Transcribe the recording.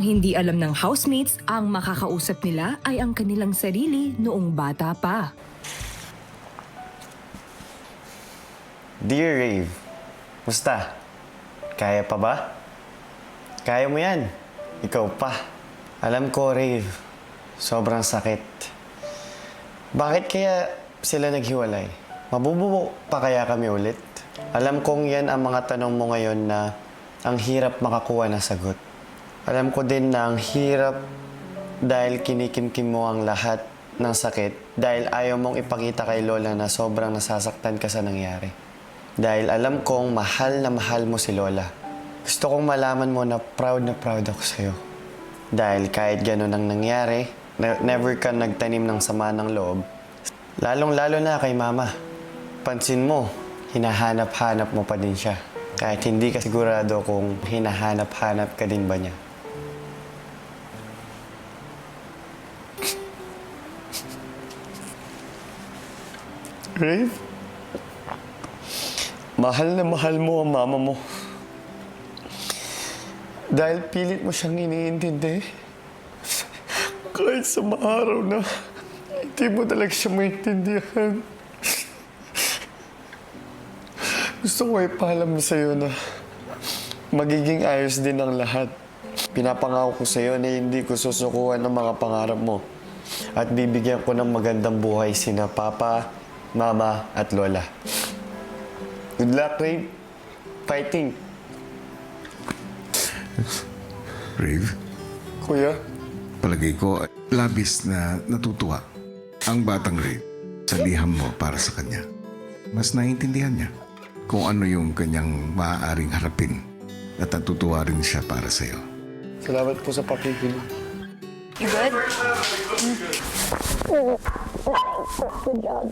Hindi alam ng housemates ang makakausap nila ay ang kanilang sarili noong bata pa. Dear Rave, musta? Kaya pa ba? Kaya mo yan. Ikaw pa. Alam ko, Rave, sobrang sakit. Bakit kaya sila naghiwalay? Mabubuo pa kaya kami ulit? Alam kong yan ang mga tanong mo ngayon na ang hirap makakuha ng sagot. Alam ko din na ang hirap dahil kinikimkim mo ang lahat ng sakit dahil ayaw mong ipakita kay Lola na sobrang nasasaktan ka sa nangyari. Dahil alam kong mahal na mahal mo si Lola. Gusto kong malaman mo na proud ako sa'yo. Dahil kahit ganun ang nangyari, never ka nagtanim ng sama ng loob. Lalong-lalo na kay Mama. Pansin mo, hinahanap-hanap mo pa din siya. Kahit hindi ka sigurado kung hinahanap-hanap ka din ba niya. Rave? Mahal na mahal mo ang mama mo. Dahil pilit mo siyang iniintindi. Kahit sa mga araw na hindi mo talaga siya maintindihan. Gusto ko ipaalam sa'yo na magiging ayos din ang lahat. Pinapangako ko sa'yo na hindi ko susukuhan ang mga pangarap mo. At bibigyan ko ng magandang buhay sina Papa, Mama at Lola. Good luck, Rave. Fighting. Rave, Kuya. palagay ko labis na natutuwa ang batang Rave sa liham mo para sa kanya. Mas naiintindihan niya kung ano yung kanyang maaaring harapin at natutuwa rin siya para sa'yo. Salamat po sa pakikinig. You good? Good job.